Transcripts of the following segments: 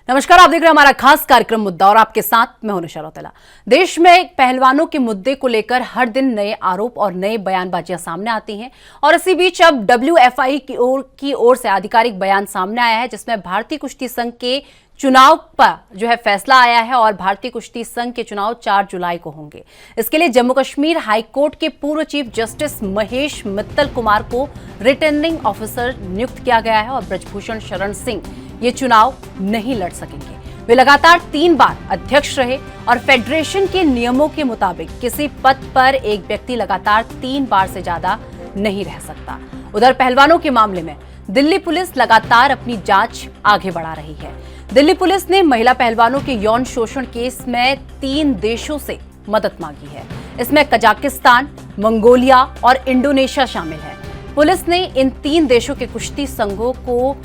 नमस्कार, आप देख रहे हैं हमारा खास कार्यक्रम मुद्दा और आपके साथ मैं हूं निशा रौतेला। देश में पहलवानों के मुद्दे को लेकर हर दिन नए आरोप और नए बयानबाजियां सामने आती हैं और इसी बीच अब WFI की ओर से आधिकारिक बयान सामने आया है जिसमें भारतीय कुश्ती संघ के चुनाव पर जो है फैसला आया है और भारतीय कुश्ती संघ के चुनाव 4 जुलाई को होंगे। इसके लिए जम्मू कश्मीर हाईकोर्ट के पूर्व चीफ जस्टिस महेश मित्तल कुमार को रिटर्निंग ऑफिसर नियुक्त किया गया है और ब्रजभूषण शरण सिंह ये चुनाव नहीं लड़ सकेंगे। वे लगातार 3 बार अध्यक्ष रहे और फेडरेशन के नियमों के मुताबिक किसी पद पर एक व्यक्ति लगातार 3 बार से ज्यादा नहीं रह सकता। उधर पहलवानों के मामले में दिल्ली पुलिस लगातार अपनी जांच आगे बढ़ा रही है। दिल्ली पुलिस ने महिला पहलवानों के यौन शोषण केस में 3 देशों से मदद मांगी है। इसमें कजाकिस्तान, मंगोलिया और इंडोनेशिया शामिल है। पुलिस ने इन 3 देशों के कुश्ती संघों को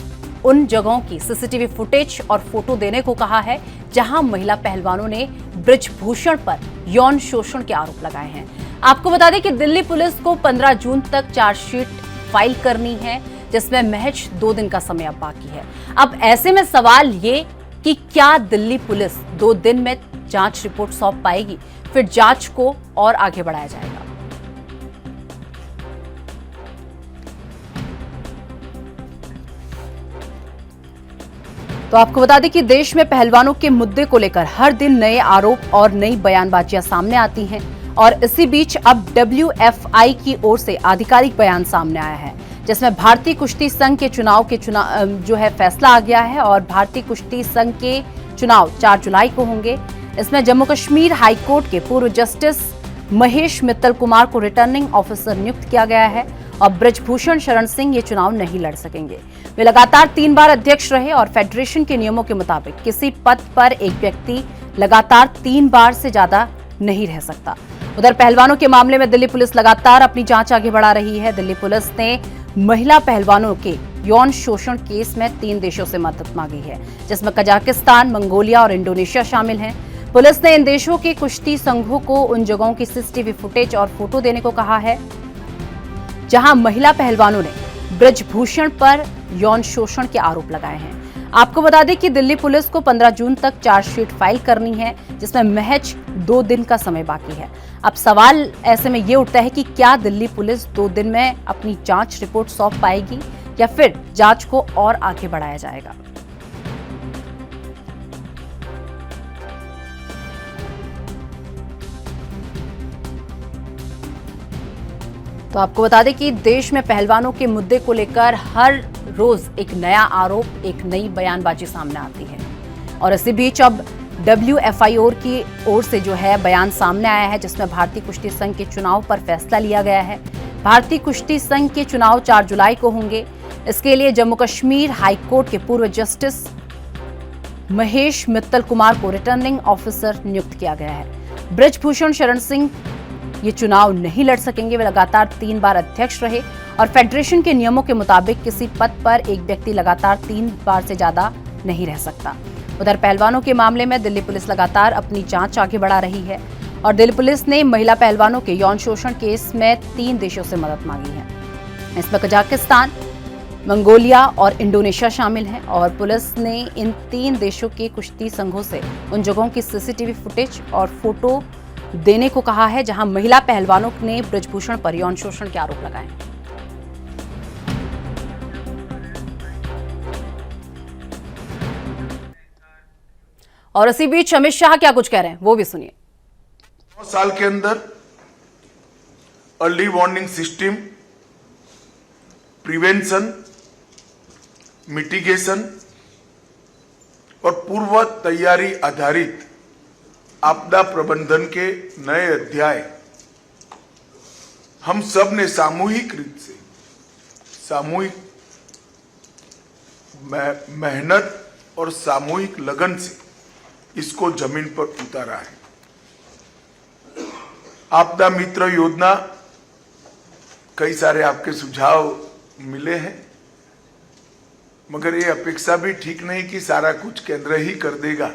उन जगहों की सीसीटीवी फुटेज और फोटो देने को कहा है जहां महिला पहलवानों ने ब्रजभूषण पर यौन शोषण के आरोप लगाए हैं। आपको बता दें कि दिल्ली पुलिस को 15 जून तक चार्जशीट फाइल करनी है, जिसमें महज 2 दिन का समय अब बाकी है। अब ऐसे में सवाल ये कि क्या दिल्ली पुलिस 2 दिन में जांच रिपोर्ट सौंप पाएगी, फिर जांच को और आगे बढ़ाया जाएगा। तो आपको बता दें कि देश में पहलवानों के मुद्दे को लेकर हर दिन नए आरोप और नई बयानबाजियां सामने आती हैं और इसी बीच अब WFI की ओर से आधिकारिक बयान सामने आया है जिसमें भारतीय कुश्ती संघ के चुनाव जो है फैसला आ गया है और भारतीय कुश्ती संघ के चुनाव 4 जुलाई को होंगे। इसमें जम्मू कश्मीर हाईकोर्ट के पूर्व जस्टिस महेश मित्तल कुमार को रिटर्निंग ऑफिसर नियुक्त किया गया है और ब्रजभूषण शरण सिंह ये चुनाव नहीं लड़ सकेंगे। वे लगातार 3 बार अध्यक्ष रहे और फेडरेशन के नियमों के मुताबिक किसी पद पर एक व्यक्ति लगातार 3 बार से ज्यादा नहीं रह सकता। उधर पहलवानों के मामले में दिल्ली पुलिस लगातार अपनी जांच आगे बढ़ा रही है। दिल्ली पुलिस ने महिला पहलवानों के यौन शोषण केस में 3 देशों से मदद मांगी है जिसमें कजाकिस्तान, मंगोलिया और इंडोनेशिया शामिल हैं। पुलिस ने इन देशों के कुश्ती संघों को उन जगहों की सीसीटीवी फुटेज और फोटो देने को कहा है जहां महिला पहलवानों ने ब्रजभूषण पर यौन शोषण के आरोप लगाए हैं। आपको बता दें कि दिल्ली पुलिस को 15 जून तक चार्जशीट फाइल करनी है जिसमें महज 2 दिन का समय बाकी है। अब सवाल ऐसे में ये उठता है कि क्या दिल्ली पुलिस 2 दिन में अपनी जांच रिपोर्ट सौंप पाएगी या फिर जांच को और आगे बढ़ाया जाएगा। तो आपको बता दें कि देश में पहलवानों के मुद्दे को लेकर हर रोज एक नया आरोप, एक नई बयानबाजी सामने आती है और इसी बीच अब WFI की ओर से जो है बयान सामने आया है जिसमें भारतीय कुश्ती संघ के चुनाव पर फैसला लिया गया है। भारतीय कुश्ती संघ के चुनाव 4 जुलाई को होंगे। इसके लिए जम्मू कश्मीर हाईकोर्ट के पूर्व जस्टिस महेश मित्तल कुमार को रिटर्निंग ऑफिसर नियुक्त किया गया है। ब्रजभूषण शरण सिंह ये चुनाव नहीं लड़ सकेंगे। वे लगातार 3 बार अध्यक्ष रहे और फेडरेशन के नियमों के मुताबिक किसी पद पर एक व्यक्ति लगातार 3 बार से ज्यादा नहीं रह सकता। उधर पहलवानों के मामले में दिल्ली पुलिस लगातार अपनी जांच आगे बढ़ा रही है और दिल्ली पुलिस ने महिला पहलवानों के यौन शोषण केस में 3 देशों से मदद मांगी है। इसमें कजाकिस्तान, मंगोलिया और इंडोनेशिया शामिल हैं और पुलिस ने इन 3 देशों के कुश्ती संघों से उन जगहों की सीसीटीवी फुटेज और फोटो देने को कहा है जहां महिला पहलवानों ने ब्रजभूषण पर यौन शोषण के आरोप लगाए। और इसी बीच अमित शाह क्या कुछ कह रहे हैं वो भी सुनिए। 9 साल के अंदर early warning system, prevention, mitigation और पूर्व तैयारी आधारित आपदा प्रबंधन के नए अध्याय हम सब ने सामूहिक रूप से सामूहिक मेहनत और सामूहिक लगन से इसको जमीन पर उतारा है। आपदा मित्र योजना, कई सारे आपके सुझाव मिले हैं मगर ये अपेक्षा भी ठीक नहीं कि सारा कुछ केंद्र ही कर देगा,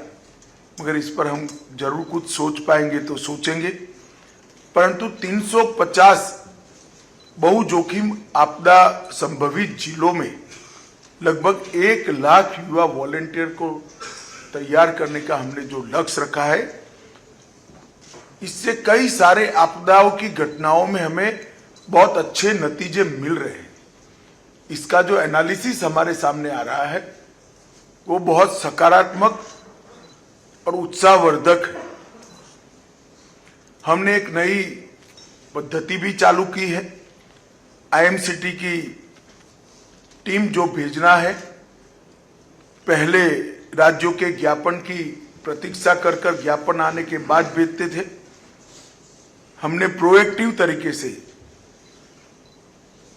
मगर इस पर हम जरूर कुछ सोच पाएंगे तो सोचेंगे। परंतु 350 बहु जोखिम आपदा संभवित जिलों में लगभग 1 लाख युवा वॉलेंटियर को तैयार करने का हमने जो लक्ष्य रखा है, इससे कई सारे आपदाओं की घटनाओं में हमें बहुत अच्छे नतीजे मिल रहे हैं। इसका जो एनालिसिस हमारे सामने आ रहा है वो बहुत सकारात्मक और उत्साहवर्धक है। हमने एक नई पद्धति भी चालू की है। आईएमसीटी की टीम जो भेजना है, पहले राज्यों के ज्ञापन की प्रतीक्षा कर ज्ञापन आने के बाद भेजते थे। हमने प्रोएक्टिव तरीके से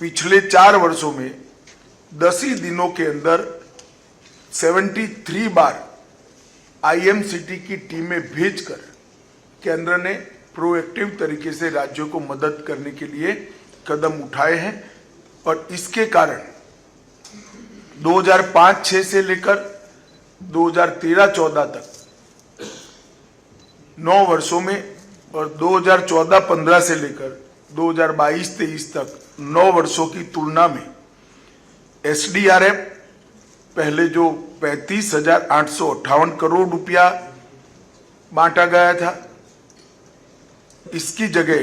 पिछले 4 वर्षों में 10 ही दिनों के अंदर 73 बार आईएमसीटी की टीमें भेजकर केंद्र ने प्रोएक्टिव तरीके से राज्यों को मदद करने के लिए कदम उठाए हैं। और इसके कारण 2005-06 से लेकर 2013-14 तक 9 वर्षों में और 2014-15 से लेकर 2022-23 तक 9 वर्षों की तुलना में एसडीआरएफ पहले जो 35,858 करोड़ रुपया बांटा गया था, इसकी जगह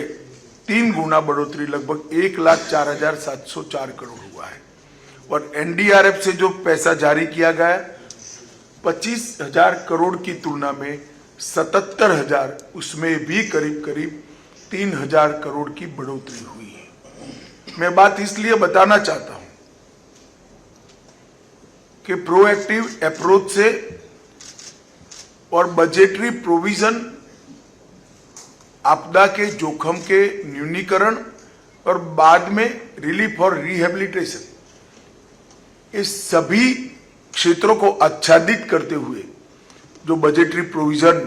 3 गुना बढ़ोतरी लगभग 1,04,704 करोड़ हुआ है। और एनडीआरएफ से जो पैसा जारी किया गया 25,000 करोड़ की तुलना में 77,000, उसमें भी करीब करीब 3,000 करोड़ की बढ़ोतरी हुई है। मैं बात इसलिए बताना चाहता हूं कि प्रोएक्टिव अप्रोच से और बजटरी प्रोविजन आपदा के जोखिम के न्यूनीकरण और बाद में रिलीफ और रिहेबिलिटेशन, इस सभी क्षेत्रों को आच्छादित करते हुए जो बजटरी प्रोविजन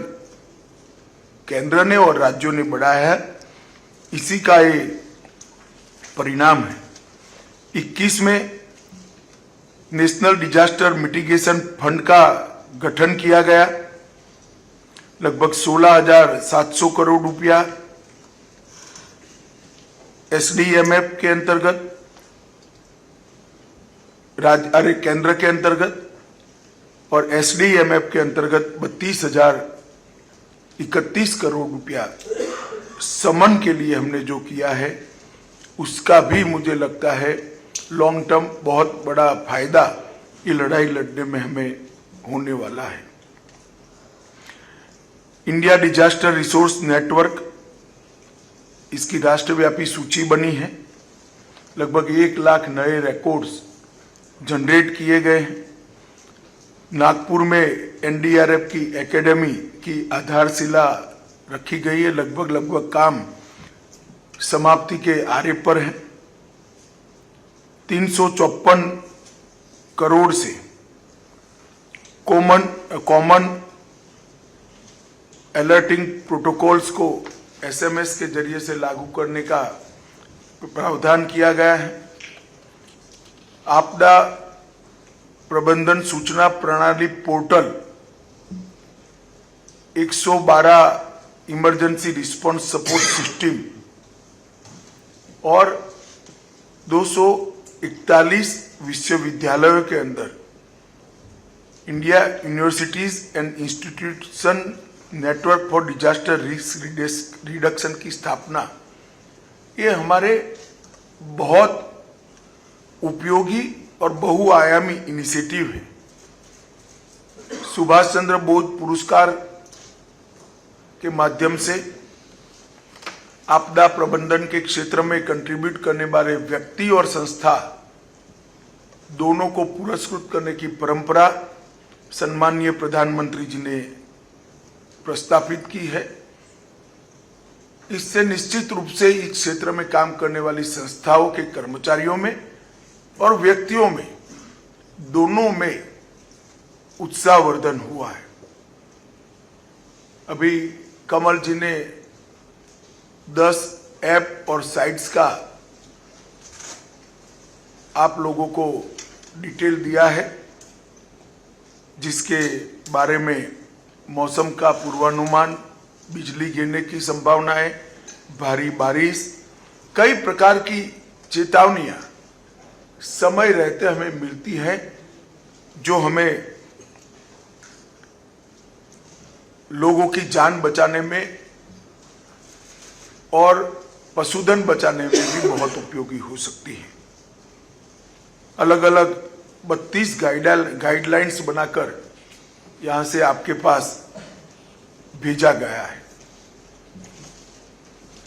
केंद्र ने और राज्यों ने बढ़ाया है, इसी का ये परिणाम है। 21 में नेशनल डिजास्टर मिटिगेशन फंड का गठन किया गया, लगभग 16,700 करोड़ रुपया एसडीएमएफ के अंतर्गत केंद्र के अंतर्गत और एसडीएमएफ के अंतर्गत 32,031 करोड़ रुपया समन के लिए हमने जो किया है, उसका भी मुझे लगता है लॉन्ग टर्म बहुत बड़ा फायदा ये लड़ाई लड़ने में हमें होने वाला है। इंडिया डिजास्टर रिसोर्स नेटवर्क, इसकी राष्ट्रव्यापी सूची बनी है। लगभग 1 लाख नए रिकॉर्ड्स जनरेट किए गए हैं। नागपुर में एनडीआरएफ की एकेडमी की आधारशिला रखी गई है। लगभग काम समाप्ति के आरे पर है। 354 करोड़ से कॉमन अलर्टिंग प्रोटोकॉल्स को एसएमएस के जरिए से लागू करने का प्रावधान किया गया है। आपदा प्रबंधन सूचना प्रणाली portal 112 emergency response support system और 241 विश्वविद्यालयों के अंदर India universities and institution network for disaster risk reduction की स्थापना, ये हमारे बहुत उपयोगी और बहुआयामी इनिशिएटिव है। सुभाष चंद्र बोस पुरस्कार के माध्यम से आपदा प्रबंधन के क्षेत्र में कंट्रीब्यूट करने वाले व्यक्ति और संस्था दोनों को पुरस्कृत करने की परंपरा सम्माननीय प्रधानमंत्री जी ने प्रस्तावित की है। इससे निश्चित रूप से इस क्षेत्र में काम करने वाली संस्थाओं के कर्मचारियों में और व्यक्तियों में दोनों में उत्साहवर्धन हुआ है। अभी कमल जी ने 10 ऐप और साइट्स का आप लोगों को डिटेल दिया है, जिसके बारे में मौसम का पूर्वानुमान, बिजली गिरने की संभावनाएं, भारी बारिश, कई प्रकार की चेतावनियां समय रहते हमें मिलती हैं, जो हमें लोगों की जान बचाने में और पशुधन बचाने में भी बहुत उपयोगी हो सकती है। अलग अलग 32 गाइडलाइंस बनाकर यहां से आपके पास भेजा गया है।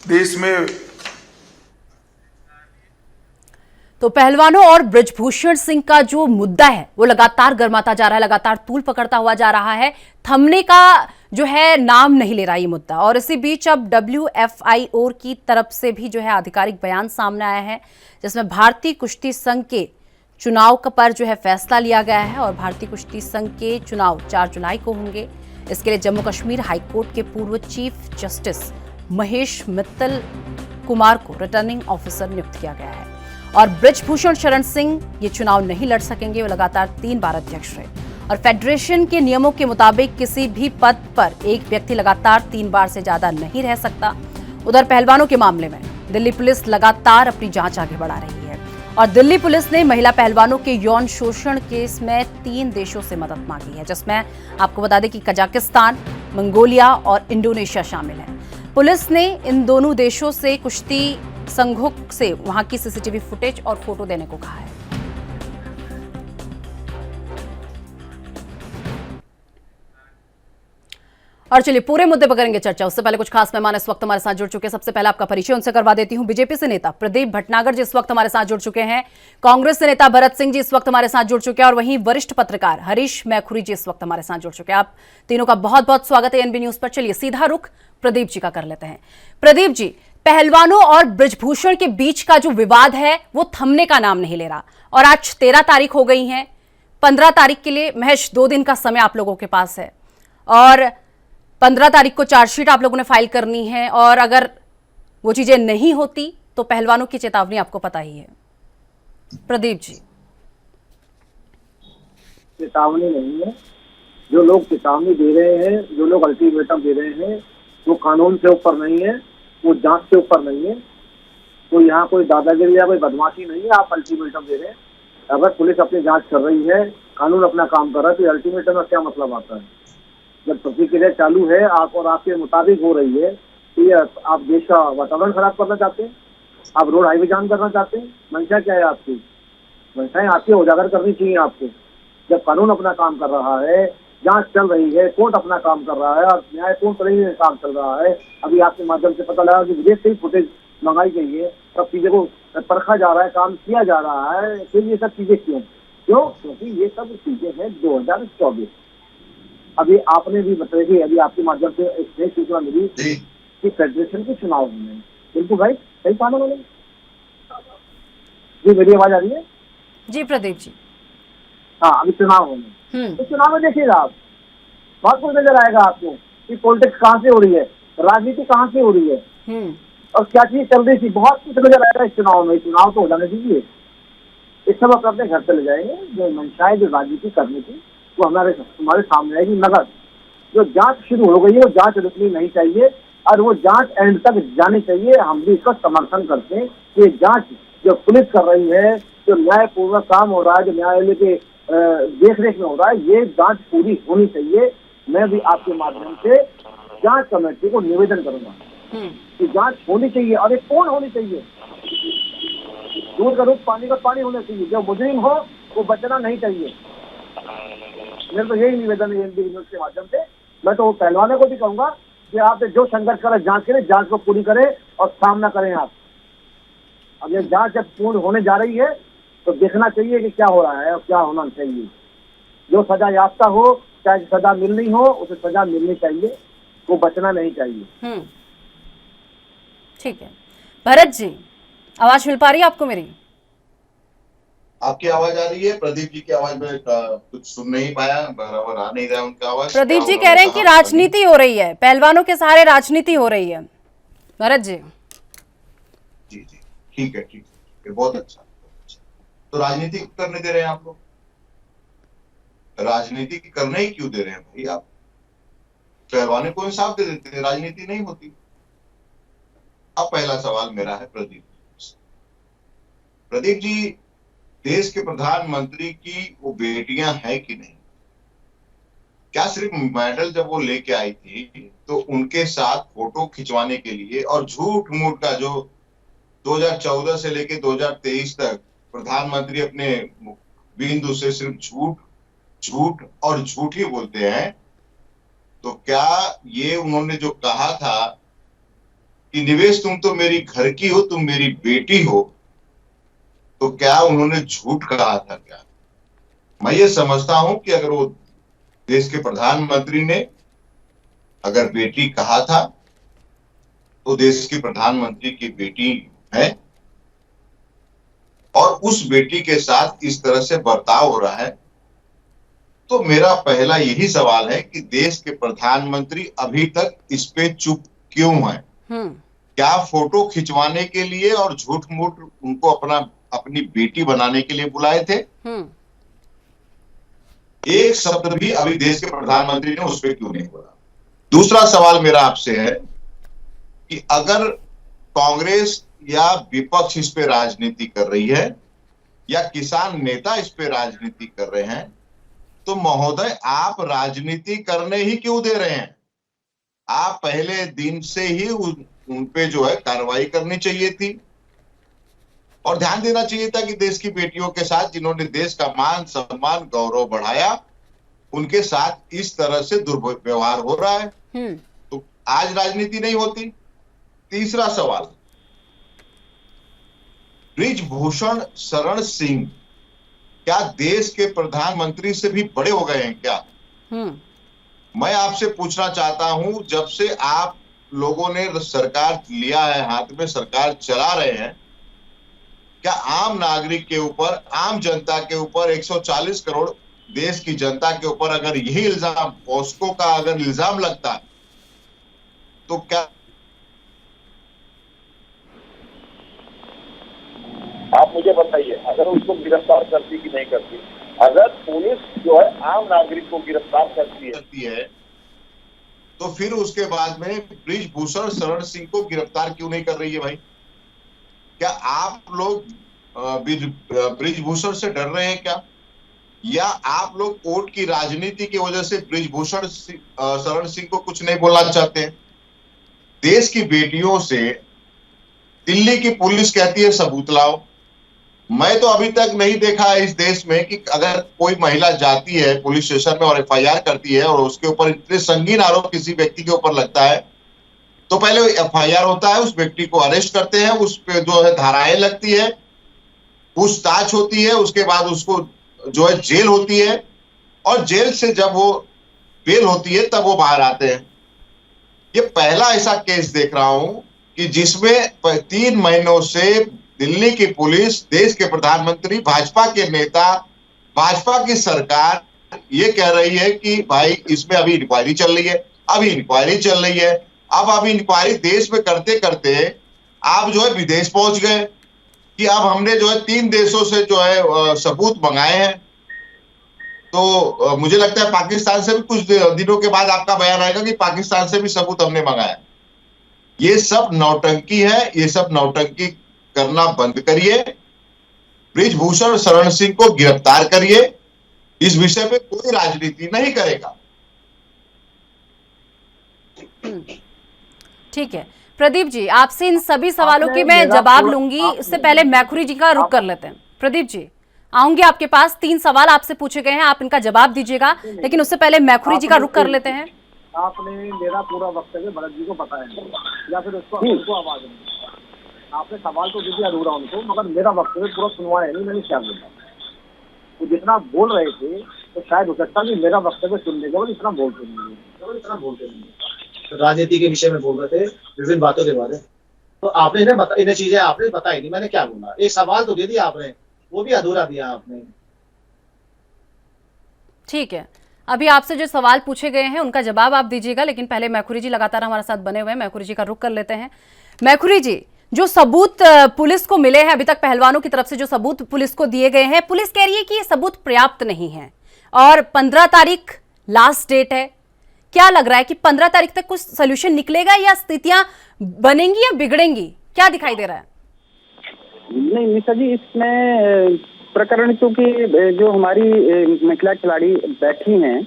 देश में तो पहलवानों और ब्रजभूषण सिंह का जो मुद्दा है वो लगातार गर्माता जा रहा है, लगातार तूल पकड़ता हुआ जा रहा है, थमने का जो है नाम नहीं ले रहा ये मुद्दा। और इसी बीच अब WFIO की तरफ से भी जो है आधिकारिक बयान सामने आया है, जिसमें भारतीय कुश्ती संघ के चुनाव पर जो है फैसला लिया गया है और भारतीय कुश्ती संघ के चुनाव 4 जुलाई को होंगे। इसके लिए जम्मू कश्मीर हाईकोर्ट के पूर्व चीफ जस्टिस महेश मित्तल कुमार को रिटर्निंग ऑफिसर नियुक्त किया गया है। और ब्रजभूषण शरण सिंह ये चुनाव नहीं लड़ सकेंगे, वो लगातार 3 बार अध्यक्ष रहे और फेडरेशन के नियमों के मुताबिक किसी भी पद पर एक व्यक्ति लगातार 3 बार से ज्यादा नहीं रह सकता। उधर पहलवानों के मामले में दिल्ली पुलिस लगातार अपनी जांच आगे बढ़ा रही है और दिल्ली पुलिस ने महिला पहलवानों के यौन शोषण केस में 3 देशों से मदद मांगी है, जिसमें आपको बता दें कि कजाकिस्तान, मंगोलिया और इंडोनेशिया शामिल है। पुलिस ने इन दोनों देशों से कुश्ती संघों से वहां की CCTV फुटेज और फोटो देने को कहा है। और चलिए पूरे मुद्दे पर करेंगे चर्चा। उससे पहले कुछ खास मेहमान इस वक्त हमारे साथ जुड़ चुके हैं। सबसे पहले आपका परिचय उनसे करवा देती हूं। बीजेपी से नेता प्रदीप भटनागर जी इस वक्त हमारे साथ जुड़ चुके हैं। कांग्रेस से नेता भरत सिंह जी इस वक्त हमारे साथ जुड़ चुके हैं और वहीं वरिष्ठ पत्रकार हरीश मैखुरी जी इस वक्त हमारे साथ जुड़ चुके हैं। आप तीनों का बहुत बहुत स्वागत है NB न्यूज पर। चलिए सीधा रुख प्रदीप जी का कर लेते हैं। प्रदीप जी, पहलवानों और ब्रजभूषण के बीच का जो विवाद है वो थमने का नाम नहीं ले रहा और आज 13 तारीख हो गई है। 15 तारीख के लिए महज 2 दिन का समय आप लोगों के पास है और 15 तारीख को चार्जशीट आप लोगों ने फाइल करनी है और अगर वो चीजें नहीं होती तो पहलवानों की चेतावनी आपको पता ही है। प्रदीप जी, चेतावनी नहीं है, जो लोग चेतावनी दे रहे हैं, जो लोग अल्टीमेटम दे रहे हैं, वो कानून से ऊपर नहीं है, वो जांच से ऊपर नहीं है। तो यहाँ कोई दादागिरी या कोई बदमाशी नहीं है। आप अल्टीमेटम दे रहे हैं। अगर पुलिस अपनी जांच कर रही है, कानून अपना काम कर रहा है, तो अल्टीमेटम का क्या मतलब आता है? जब प्रतिक्रिया चालू है आप और आपके मुताबिक हो रही है, तो ये आप देश का वातावरण खराब करना चाहते हैं, आप रोड हाईवे जाम करना चाहते हैं। मंशा क्या है आपकी? मंशाएं आपकी उजागर करनी चाहिए आपको। जब कानून अपना काम कर रहा है, जांच चल रही है, कोर्ट अपना काम कर रहा है और न्यायपूर्ण काम चल रहा है। अभी आपके माध्यम से पता लगा कि विदेश से ही फुटेज मंगाई गई है, सब चीजें को परखा जा रहा है, काम किया जा रहा है। फिर ये सब चीजें क्यों? क्योंकि ये सब चीजें हैं 2024। अभी आपने भी बताया कि अभी आपके माध्यम से एक नई सूचना मिली कि फेडरेशन के चुनाव होने। बिल्कुल भाई, सही कहा उन्होंने जी। मेरी आवाज आ रही है? जी प्रदीप जी। हाँ, अभी चुनाव होने, तो चुनाव में देखिएगा आप, बहुत कुछ नजर आएगा आपको कि पॉलिटिक्स कहाँ से हो रही है, राजनीति कहाँ से हो रही है और क्या चीज चल रही थी। बहुत कुछ नजर आएगा इस चुनाव में। चुनाव तो हो जाने दीजिए, इस सब अपने घर चले जाएंगे। जो मंशाएं जो राजनीति करनी थी वो हमारे सामने आएगी। नगद जो जांच शुरू हो गई है वो जांच रुकनी नहीं चाहिए और वो जांच एंड तक जानी चाहिए। हम भी इसका समर्थन करते हैं कि ये जांच जो पुलिस कर रही है, जो न्यायपूर्वक काम हो रहा है, जो न्यायालय के देख रेख में हो रहा है, ये जांच पूरी होनी चाहिए। मैं भी आपके माध्यम से जांच कमेटी को निवेदन करूंगा कि जांच होनी चाहिए और एक पूर्ण होनी चाहिए। दूध का दूध, पानी का पानी होना चाहिए। जो मुजरिम हो वो बचना नहीं चाहिए। मेरे तो यही निवेदन है NB न्यूज के माध्यम से। मैं तो पहलवानों को भी कहूंगा कि आप जो संघर्ष करें, जांच करें, जांच को पूरी करें और सामना करें आप। अब ये जांच जब पूर्ण होने जा रही है तो देखना चाहिए कि क्या हो रहा है और क्या होना चाहिए। जो सजा याफ्ता हो, चाहे सजा मिलनी हो, उसे सजा मिलनी चाहिए, वो बचना नहीं चाहिए। ठीक है। भरत जी, आवाज मिल पा रही है आपको मेरी? आपकी आवाज आ रही है? प्रदीप जी की आवाज में कुछ सुन नहीं पाया, बराबर आ नहीं रहा उनका आवाज। प्रदीप जी कह रहे हैं कि राजनीति हो रही है, पहलवानों के सहारे राजनीति हो रही है। भरत जी। जी जी, ठीक है, ठीक है, बहुत अच्छा। तो राजनीति करने दे रहे हैं आप लोग? राजनीति करने ही क्यों दे रहे हैं भाई आप? पहलवानों को इंसाफ दे देते हैं, राजनीति नहीं होती। अब पहला सवाल मेरा है प्रदीप जी, देश के प्रधानमंत्री की वो बेटियां हैं कि नहीं? क्या सिर्फ मेडल जब वो लेके आई थी तो उनके साथ फोटो खिंचवाने के लिए और झूठ मूठ का जो 2014 से लेके 2023 तक प्रधानमंत्री अपने बिंदु से सिर्फ झूठ झूठ और झूठ ही बोलते हैं, तो क्या ये उन्होंने जो कहा था कि निवेश तुम तो मेरी घर की हो, तुम मेरी बेटी हो, तो क्या उन्होंने झूठ कहा था क्या? मैं ये समझता हूं कि अगर वो देश के प्रधानमंत्री ने अगर बेटी कहा था तो देश की प्रधानमंत्री की बेटी है और उस बेटी के साथ इस तरह से बर्ताव हो रहा है, तो मेरा पहला यही सवाल है कि देश के प्रधानमंत्री अभी तक इस पे चुप क्यों हैं? क्या फोटो खिंचवाने के लिए और झूठ मूठ उनको अपनी बेटी बनाने के लिए बुलाए थे? एक शब्द भी अभी देश के प्रधानमंत्री ने उस पर क्यों नहीं बोला? दूसरा सवाल मेरा आपसे है कि अगर कांग्रेस या विपक्ष इस पे राजनीति कर रही है या किसान नेता इस पे राजनीति कर रहे हैं, तो महोदय आप राजनीति करने ही क्यों दे रहे हैं? आप पहले दिन से ही उन पे जो है कार्रवाई करनी चाहिए थी और ध्यान देना चाहिए था कि देश की बेटियों के साथ जिन्होंने देश का मान सम्मान गौरव बढ़ाया, उनके साथ इस तरह से दुर्व्यवहार हो रहा है, तो आज राजनीति नहीं होती। तीसरा सवाल, बृजभूषण शरण सिंह क्या देश के प्रधानमंत्री से भी बड़े हो गए हैं क्या? मैं आपसे पूछना चाहता हूं, जब से आप लोगों ने सरकार लिया है, हाथ में सरकार चला रहे हैं, क्या आम नागरिक के ऊपर, आम जनता के ऊपर, 140 करोड़ देश की जनता के ऊपर अगर यही इल्जाम पॉस्को का अगर इल्जाम लगता है तो क्या आप मुझे बताइए, अगर उसको गिरफ्तार करती कि नहीं करती? अगर पुलिस जो है आम नागरिक को गिरफ्तार करती है तो फिर उसके बाद में बृजभूषण शरण सिंह को गिरफ्तार क्यों नहीं कर रही है भाई? क्या आप लोग बृजभूषण से डर रहे हैं क्या? या आप लोग कोर्ट की राजनीति की वजह से बृजभूषण शरण सिंह को कुछ नहीं बोलना चाहते हैं? देश की बेटियों से दिल्ली की पुलिस कहती है सबूत लाओ। मैं तो अभी तक नहीं देखा है इस देश में कि अगर कोई महिला जाती है पुलिस स्टेशन में और एफआईआर करती है और उसके ऊपर इतने संगीन आरोप किसी व्यक्ति के ऊपर लगता है, तो पहले एफआईआर होता है, उस व्यक्ति को अरेस्ट करते हैं, उस पे जो है धाराएं लगती है, पूछताछ होती है, उसके बाद उसको जो है जेल होती है और जेल से जब वो बेल होती है तब वो बाहर आते हैं। ये पहला ऐसा केस देख रहा हूं कि जिसमें 3 महीनों से दिल्ली की पुलिस, देश के प्रधानमंत्री, भाजपा के नेता, भाजपा की सरकार ये कह रही है कि भाई इसमें अभी इंक्वायरी चल रही है, अभी इंक्वायरी चल रही है। अब अभी इंक्वायरी देश में करते करते आप जो है विदेश पहुंच गए कि अब हमने जो है 3 देशों से जो है सबूत मंगाए हैं। तो मुझे लगता है पाकिस्तान से भी कुछ दिनों के बाद आपका बयान आएगा कि पाकिस्तान से भी सबूत हमने मंगाया। ये सब नौटंकी है, ये सब नौटंकी करना बंद करिए, बृजभूषण शरण सिंह को गिरफ्तार करिए, इस विषय पे कोई राजनीति नहीं करेगा। ठीक है प्रदीप जी, आपसे इन सभी सवालों के मैं जवाब लूंगी, उससे पहले मैखुरी जी का रुख कर लेते हैं। प्रदीप जी आऊंगी आपके पास, 3 सवाल आपसे पूछे गए हैं, आप इनका जवाब दीजिएगा, लेकिन उससे पहले मैखुरी जी का रुख कर लेते हैं। आपने मेरा पूरा वक्तव्य भरत जी को बताया या फिर उसको आवाज नहीं, आपने सवाल तो दीजिए अधूरा उनको, मगर मेरा वक्तव्य पूरा सुनवाया नहीं, मैंने क्या बोला। तो जितना बोल रहे थे तो शायद हो सकता है कि मेरा वक्तव्य सुनने के बाद इतना बोलते नहीं। राजनीति के विषय में बोल रहे थे, विभिन्न बातों के बारे में, तो आपने इन्हें चीजें आपने बताई नहीं, मैंने क्या बोला? एक सवाल तो दे दिया आपने, वो भी अधूरा दिया आपने। ठीक है, अभी आपसे जो सवाल पूछे गए हैं उनका जवाब आप दीजिएगा, लेकिन पहले मैखुरी जी लगातार हमारे साथ बने हुए हैं, मैखुरी जी का रुख कर लेते हैं। मैखुरी जी, जो सबूत पुलिस को मिले हैं अभी तक, पहलवानों की तरफ से जो सबूत पुलिस को दिए गए हैं, पुलिस कह रही है कि ये सबूत पर्याप्त नहीं है और 15 तारीख लास्ट डेट है। क्या लग रहा है कि 15 तारीख तक कुछ सोल्यूशन निकलेगा या स्थितियां बनेंगी या बिगड़ेंगी? क्या दिखाई दे रहा है? नहीं निशा जी, इसमें प्रकरण क्योंकि जो हमारी महिला खिलाड़ी बैठी हैं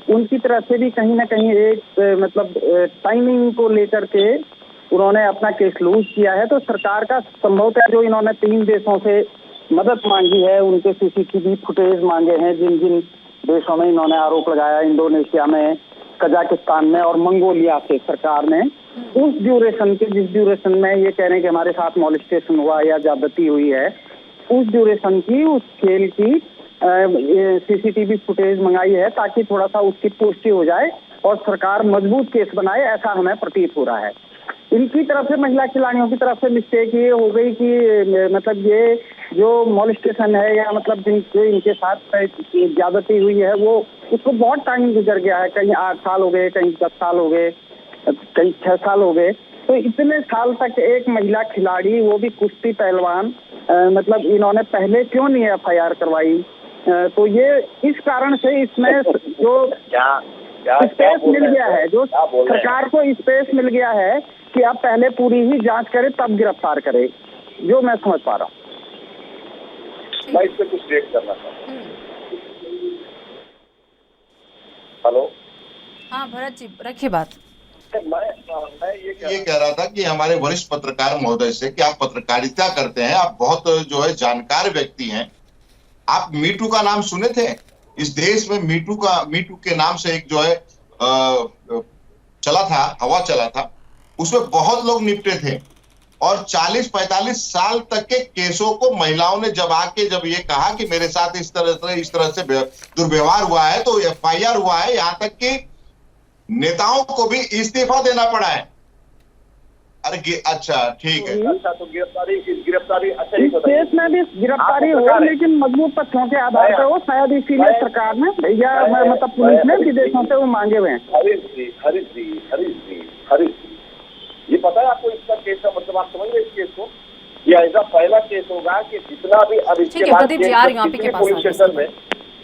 उनकी तरफ से भी कहीं ना कहीं एक मतलब टाइमिंग को लेकर के उन्होंने अपना केस लूज किया है। तो सरकार का संभवतः जो इन्होंने 3 देशों से मदद मांगी है, उनके सीसीटीवी फुटेज मांगे हैं, जिन जिन देशों में इन्होंने आरोप लगाया, इंडोनेशिया में, कजाकिस्तान में और मंगोलिया से सरकार ने, उस ड्यूरेशन के, जिस ड्यूरेशन में ये कह रहे हैं कि हमारे साथ मॉलेस्टेशन हुआ या ज्यादती हुई है, उस ड्यूरेशन की, उस खेल की सीसीटीवी फुटेज मंगाई है ताकि थोड़ा सा उसकी पुष्टि हो जाए और सरकार मजबूत केस बनाए, ऐसा हमें प्रतीत हो रहा है। इनकी तरफ से, महिला खिलाड़ियों की तरफ से मिस्टेक ये हो गई कि मतलब ये जो मॉलेस्टेशन है या मतलब जिनके इनके साथ ज्यादती हुई है, वो उसको बहुत टाइम गुजर गया है, कहीं 8 साल हो गए, कहीं 10 साल हो गए, कहीं 6 साल हो गए। तो इतने साल तक एक महिला खिलाड़ी, वो भी कुश्ती पहलवान, मतलब इन्होंने पहले क्यों नहीं FIR करवाई? तो ये इस कारण से इसमें जो स्पेस मिल गया है, जो सरकार को स्पेस मिल गया है कि आप पहले पूरी ही जांच करें तब गिरफ्तार करें, जो मैं समझ पा रहा हूँ। मैं इस पे कुछ स्टेट करना चाहता हूँ। हेलो, हाँ भरत जी, रखिए बात। मैं ये कह रहा था कि हमारे वरिष्ठ पत्रकार महोदय से कि आप पत्रकारिता करते हैं, आप बहुत जो है जानकार व्यक्ति हैं। आप मीटू का नाम सुने थे? इस देश में मीटू के नाम से एक जो है चला था, हवा चला था, उसमें बहुत लोग निपटे थे और 40-45 साल तक के केसों को महिलाओं ने जब ये कहा कि मेरे साथ इस तरह से दुर्व्यवहार हुआ है तो FIR हुआ है, यहां तक कि नेताओं को भी इस्तीफा देना पड़ा है। अरे अच्छा, ठीक है। अच्छा, तो गिरफ्तारी अच्छा ही इस केस में भी गिरफ्तारी हो, लेकिन मजबूत तथ्यों के आधार पर हो, शायद इसीलिए सरकार ने या मतलब पुलिस ने विदेशों से वो मांगे हुए हैं। हरीश जी, ये पता है आपको इसका केस का मतलब? आप समझ रहे इस केस को? ये ऐसा पहला केस होगा कि जितना भी अब इसके बाद पुलिस स्टेशन में,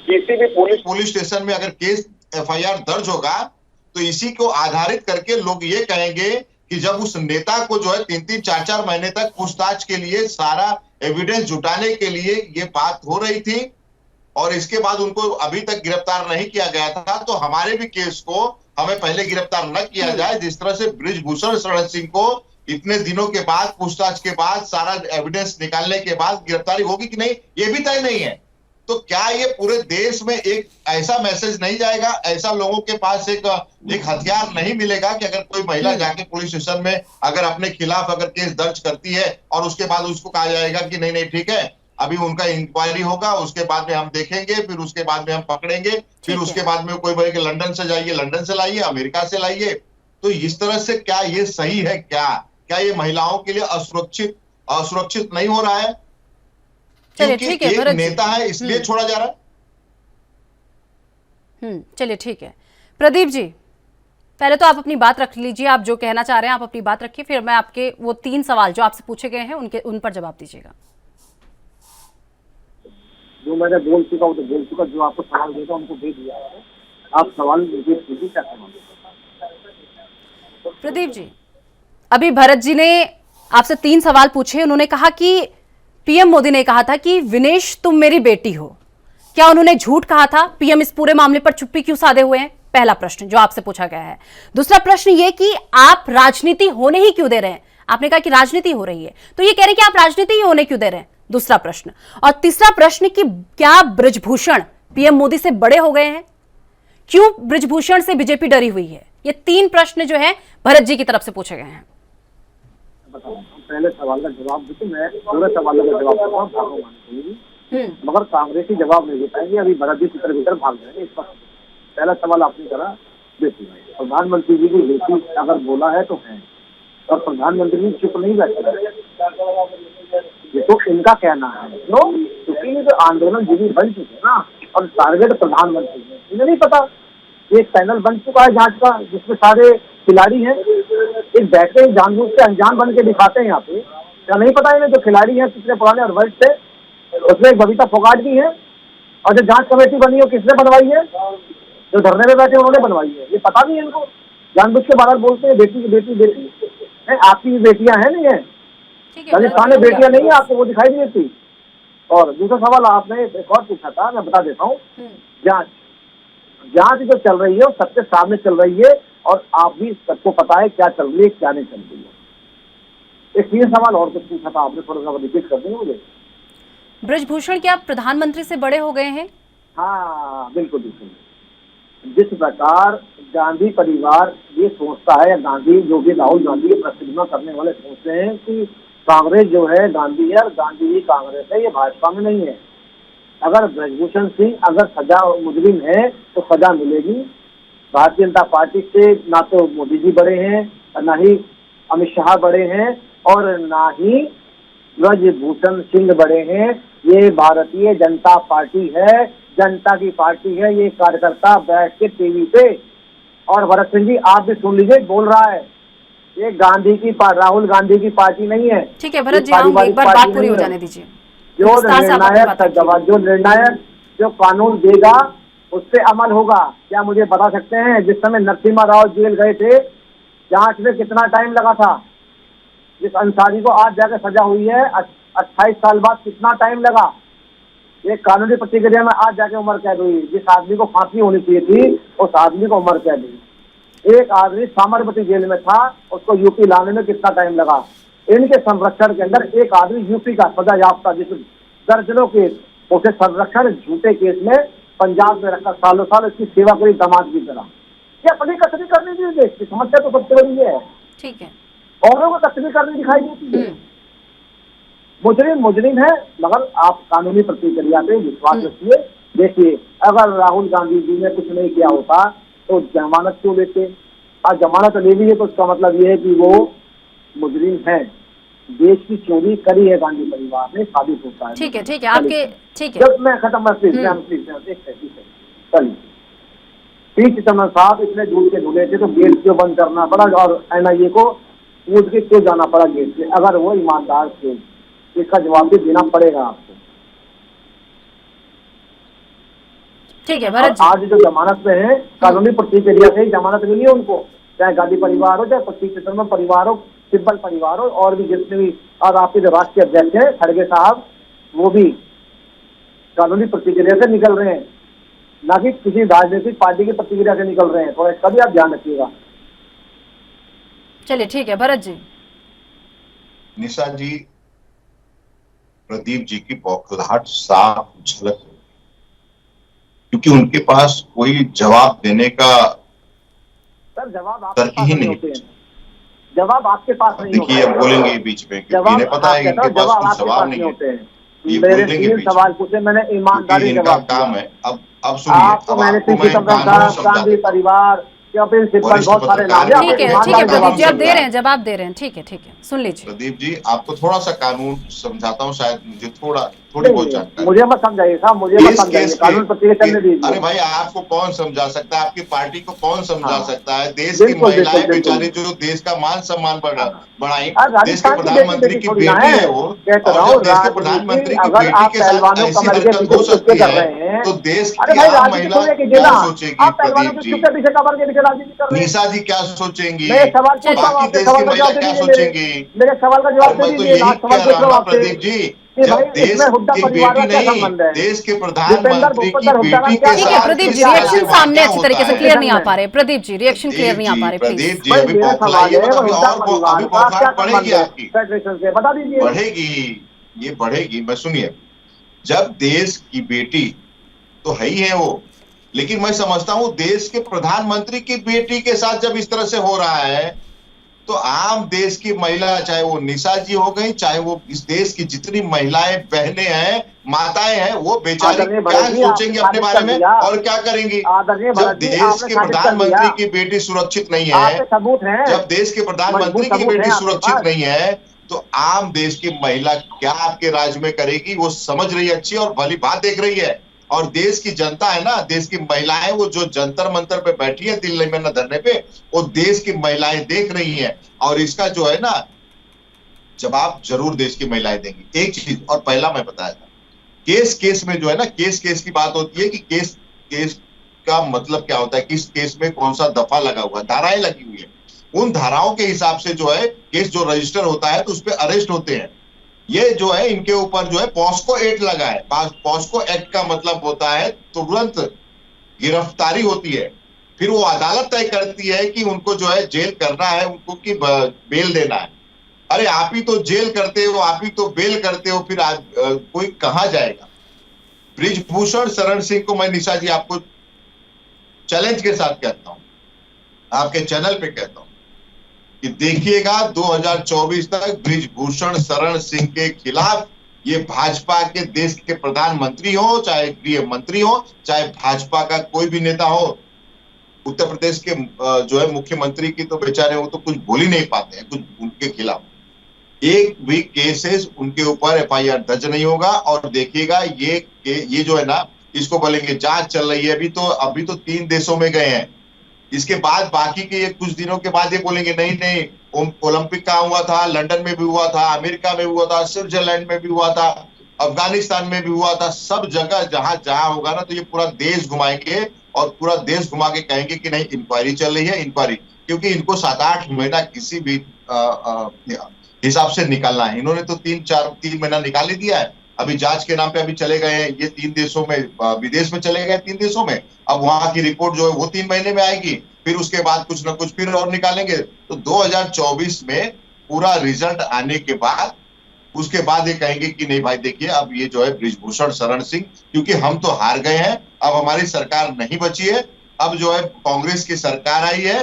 किसी भी पुलिस स्टेशन में अगर केस FIR दर्ज होगा तो इसी को आधारित करके लोग ये कहेंगे कि जब उस नेता को जो है 3-3, 4-4 महीने तक पूछताछ के लिए सारा एविडेंस जुटाने के लिए ये बात हो रही थी और इसके बाद उनको अभी तक गिरफ्तार नहीं किया गया था, तो हमारे भी केस को हमें पहले गिरफ्तार न किया जाए। जिस तरह से बृजभूषण शरण सिंह को इतने दिनों के बाद, पूछताछ के बाद, सारा एविडेंस निकालने के बाद गिरफ्तारी होगी कि नहीं, ये भी तय नहीं है। तो क्या ये पूरे देश में एक ऐसा मैसेज नहीं जाएगा, ऐसा लोगों के पास एक हथियार नहीं मिलेगा कि अगर कोई महिला जाके पुलिस स्टेशन में अगर अपने खिलाफ अगर केस दर्ज करती है और उसके बाद उसको कहा जाएगा कि नहीं नहीं ठीक है, अभी उनका इंक्वायरी होगा, उसके बाद में हम देखेंगे, फिर उसके बाद में हम पकड़ेंगे, फिर उसके बाद में कोई बोले कि लंदन से जाइए, लंदन से लाइए, अमेरिका से लाइए। तो इस तरह से क्या ये सही है? क्या ये महिलाओं के लिए असुरक्षित नहीं हो रहा है? क्योंकि एक नेता है इसलिए छोड़ा जा रहा है। चलिए ठीक है। प्रदीप जी, पहले तो आप अपनी बात रख लीजिए, आप जो कहना चाह रहे हैं आप अपनी बात रखिए, फिर मैं आपके वो 3 सवाल जो आपसे पूछे गए हैं उन पर जवाब दीजिएगा। जो मैंने बोल चुका हूँ तो बोल चुका, जो आपको सवाल देगा उनको दे दिया है। आप सवाल रिपीट कीजिए, क्या सवाल? प्रदीप जी, अभी भरत जी ने आपसे 3 सवाल पूछे। उन्होंने कहा कि पीएम मोदी ने कहा था कि विनेश तुम मेरी बेटी हो। क्या उन्होंने झूठ कहा था? पीएम इस पूरे मामले पर चुप्पी क्यों साधे हुए हैं? पहला प्रश्न जो आपसे पूछा गया है। दूसरा प्रश्न ये कि आप राजनीति होने ही क्यों दे रहे हैं? आपने कहा कि राजनीति हो रही है, तो ये कह रहे हैं कि आप राजनीति ही होने क्यों दे रहे हैं? दूसरा प्रश्न। और तीसरा प्रश्न कि क्या बृजभूषण पीएम मोदी से बड़े हो गए हैं? क्यों बृजभूषण से बीजेपी डरी हुई है? ये 3 प्रश्न जो है भरत जी की तरफ से पूछे गए हैं। पहले सवाल का जवाब देते, मैं पूरे सवाल का जवाब दूंगा, मगर कांग्रेसी जवाब नहीं दे पाएंगे। अभी भरत जी भीतर भाग रहे हैं। इस वक्त पहला सवाल आपने करा, बेटी प्रधानमंत्री जी की बेटी अगर बोला है तो है, और प्रधानमंत्री जी चुप नहीं बैठे, ये तो इनका कहना है। क्योंकि ये तो आंदोलन जीवी बन चुके हैं ना, और टारगेट प्रधानमंत्री है, इन्हें नहीं पता। एक पैनल बन चुका है जांच का, जिसमें सारे खिलाड़ी हैं, एक बैठे जानबूझ के अनजान बन के दिखाते हैं यहाँ पे। क्या नहीं पता इन्हें? जो खिलाड़ी हैं कितने पुराने और वर्ष से, उसमें एक बबीता फोगाट भी है, और जो जांच कमेटी बनी है किसने बनवाई है? जो धरने में बैठे उन्होंने बनवाई है। ये पता नहीं है इनको, जानबूझ के बार बोलते हैं बेटी की बेटी बेटी। आपकी बेटियां हैं नहीं है, राजस्थान में बेटियां नहीं है आपको, वो दिखाई नहीं देती। और दूसरा सवाल आपने एक और पूछा था, मैं बता देता हूँ। जांच जांच जो चल रही है वो सबके सामने चल रही है और आप भी सबको पता है क्या चल रही है क्या नहीं चल रही है। एक 3 सवाल और कुछ पूछा था आपने, थोड़ा सा रिपीट कर देंगे मुझे। ब्रजभूषण, क्या आप प्रधानमंत्री से बड़े हो गए हैं? हाँ बिल्कुल बिल्कुल। जिस प्रकार गांधी परिवार ये सोचता है, या गांधी जो भी राहुल गांधी प्रतिनिधित्व करने वाले सोचते हैं कि कांग्रेस जो है गांधी है और गांधी ही कांग्रेस है, ये भाजपा में नहीं है। अगर ब्रजभूषण सिंह अगर सजा मुजरिम है तो सजा मिलेगी। भारतीय जनता पार्टी से ना तो मोदी जी बड़े हैं, ना ही अमित शाह बड़े हैं, और ना ही ब्रजभूषण सिंह बड़े हैं। ये भारतीय जनता पार्टी है, जनता की पार्टी है। ये कार्यकर्ता बैठ के टीवी पे, और भरत सिंह जी आप भी सुन लीजिए, बोल रहा है ये गांधी की राहुल गांधी की पार्टी नहीं है। ठीक है भरत जी, हम एक बार बात पूरी हो जाने दीजिए। जो निर्णायक जो कानून देगा उस पे अमल होगा। क्या मुझे बता सकते हैं जिस समय नरसिम्हा राव जेल गए थे, जांच में कितना टाइम लगा था? जिस अंसारी को आज जाकर सजा हुई है 28 साल बाद, कितना टाइम लगा? ये कानूनी प्रतिक्रिया में आज जाके उम्र कैद हुई। जिस आदमी को फांसी होनी चाहिए थी उस आदमी को उम्र कैद हुई। एक आदमी साबरमती जेल में था, उसको यूपी लाने में कितना टाइम लगा? इनके संरक्षण के अंदर एक आदमी यूपी का सजा याफ्ता, जिस दर्जनों केस, उसे संरक्षण झूठे केस में पंजाब में रखा, सालों साल इसकी सेवा करी दामाद की तरह। ये अपनी कतरी करनी चाहिए, देश की समस्या तो सबसे बड़ी है। ठीक है, औरों को कतरी करनी दिखाई देती है। मुजरिम है, मगर आप कानूनी प्रतिक्रिया पे विश्वास रखिए। देखिए, अगर राहुल गांधी जी ने कुछ नहीं किया होता तो जमानत क्यों लेते? और जमानत ले ली है तो उसका मतलब ये है कि वो मुजरिम है। देश की चोरी करी है गांधी परिवार ने, साबित होता है। ठीक है आपके, ठीक है, जब मैं खत्म चलिए, पी चिदम्बरम साहब इतने झूठ के धुले थे तो गेट क्यों बंद करना पड़ा और NIA को कूद के क्यों जाना पड़ा गेट से? अगर वो ईमानदार थे, इसका जवाब भी देना पड़ेगा आपको। ठीक है भरत जी, आज जो जमानत में है, कानूनी प्रतिक्रिया से ही जमानत मिली है उनको, चाहे गांधी परिवार हो, चाहे पी चिदम्बरम परिवार हो, सिब्बल परिवार हो, और भी जितने भी। और आपके जो राष्ट्रीय अध्यक्ष है खड़गे साहब, वो भी कानूनी प्रतिक्रिया से निकल रहे हैं, ना कि किसी राजनीतिक पार्टी की प्रतिक्रिया से निकल रहे हैं। थोड़ा इसका भी आप ध्यान रखिएगा। चलिए ठीक है भरत जी। निशा जी, प्रदीप जी की बौखलाहट साफ झलक, क्योंकि उनके पास कोई जवाब देने का सर जवाब आपके तर्क ही नहीं होते हैं। जवाब आपके पास नहीं होते। देखिए, अब बोलेंगे बीच में, क्योंकि इन्हें पता है कि इनके पास कुछ जवाब नहीं होते हैं। मेरे 3 सवाल पूछे मैंने, ईमानदारी जवाब काम है। अब सुनिए, आपको मैंने गांधी परिवार बहुत सारे नाम। ठीक है प्रदीप जी, आप दे रहे हैं, जवाब दे रहे हैं। ठीक है सुन लीजिए। प्रदीप जी, आपको थोड़ा सा कानून समझाता हूँ, शायद मुझे थोड़ी बहुत जानकारी। मुझे मत समझाइए साहब, मुझे मत समझाइए, कानून प्रतिक्रिया चलने दीजिए। अरे भाई, आपको कौन समझा सकता है? आपकी पार्टी को कौन समझा सकता है? देश की महिलाएं बेचारी जो देश का मान सम्मान बढ़ाई, देश के प्रधानमंत्री की बेटी है वो, और जब देश के प्रधानमंत्री की बेटी के साथ ऐसी हरकत हो सकती है तो देश की आम महिला क्या सोचेगी? प्रदीप जी, निशा जी क्या सोचेंगी? बाकी देश की महिला क्या सोचेंगी? मेरे सवाल का जवाब मैं तो यही कह रहा हूँ प्रदीप जी, जब देश की बेटी नहीं, देश के प्रधानमंत्री की बेटी के ठीक है साथ प्रदीप जी, रिएक्शन सामने अच्छी तरीके से क्लियर नहीं आ पा रहे। प्रदीप जी, रिएक्शन क्लियर नहीं आ पा रहे। प्रदीप जी, अभी बौखलाइए मत, अभी बौखलाहट बढ़ेगी आपकी, बता दीजिए। बढ़ेगी, ये बढ़ेगी। मैं सुनिए, जब देश की बेटी तो है ही है वो, लेकिन मैं समझता हूं देश के प्रधानमंत्री की बेटी के साथ जब इस तरह से हो रहा है तो आम देश की महिला, चाहे वो निशा जी हो गई, चाहे वो इस देश की जितनी महिलाएं, बहनें हैं, माताएं हैं, वो बेचारी क्या सोचेंगी अपने बारे में और क्या करेंगी? जब देश के प्रधानमंत्री की बेटी सुरक्षित नहीं है, जब देश के प्रधानमंत्री की बेटी सुरक्षित नहीं है, तो आम देश की महिला क्या आपके राज्य में करेगी? वो समझ रही है अच्छी और भली बात देख रही है। और देश की जनता है ना, देश की महिलाएं, वो जो जंतर मंतर पे बैठी है दिल्ली में न धरने पे, वो देश की महिलाएं देख रही हैं, और इसका जो है ना जवाब जरूर देश की महिलाएं देंगी। एक चीज और पहला मैं बताया था, केस में जो है ना, केस की बात होती है कि केस का मतलब क्या होता है, किस केस में कौन सा दफा लगा हुआ है, धाराएं लगी हुई है। उन धाराओं के हिसाब से जो है केस जो रजिस्टर होता है तो उस पर अरेस्ट होते हैं। ये जो है इनके ऊपर जो है पॉस्को एक्ट लगा है। पॉस्को एक्ट का मतलब होता है तुरंत गिरफ्तारी होती है, फिर वो अदालत तय करती है कि उनको जो है जेल करना है, उनको कि बेल देना है। अरे आप ही तो जेल करते हो, आप ही तो बेल करते हो, फिर कोई कहां जाएगा? बृजभूषण शरण सिंह को मैं निशा जी आपको चैलेंज के साथ कहता हूं, आपके चैनल पे कहता हूं कि देखिएगा 2024 तक बृजभूषण शरण सिंह के खिलाफ ये भाजपा के देश के प्रधानमंत्री हो, चाहे गृह मंत्री हो, चाहे भाजपा का कोई भी नेता हो, उत्तर प्रदेश के जो है मुख्यमंत्री की तो बेचारे वो तो कुछ बोल ही नहीं पाते हैं, कुछ उनके खिलाफ एक भी केसेस उनके ऊपर एफआईआर दर्ज नहीं होगा। और देखिएगा ये जो है ना, इसको बोलेंगे जांच चल रही है, अभी तो 3 देशों में गए हैं, इसके बाद बाकी के कुछ दिनों के बाद ये बोलेंगे नहीं ओलंपिक का हुआ था, लंदन में भी हुआ था, अमेरिका में हुआ था, स्विट्जरलैंड में भी हुआ था, अफगानिस्तान में भी हुआ था, सब जगह जहां जहां होगा ना तो ये पूरा देश घुमाएंगे और पूरा देश घुमा के कहेंगे कि नहीं इंक्वायरी चल रही है, इंक्वायरी, क्योंकि इनको 7-8 महीना किसी भी हिसाब से निकालना है। इन्होंने तो 3 महीना निकाल ही दिया है। अभी जांच के नाम पे अभी चले गए हैं ये 3 देशों में, विदेश में चले गए 3 देशों में, अब वहां की रिपोर्ट जो है वो 3 महीने में आएगी, फिर उसके बाद कुछ ना कुछ फिर और निकालेंगे। तो 2024 में पूरा रिजल्ट आने के बाद उसके बाद ये कहेंगे कि नहीं भाई देखिए अब ये जो है बृजभूषण शरण सिंह, क्योंकि हम तो हार गए हैं, अब हमारी सरकार नहीं बची है, अब जो है कांग्रेस की सरकार आई है,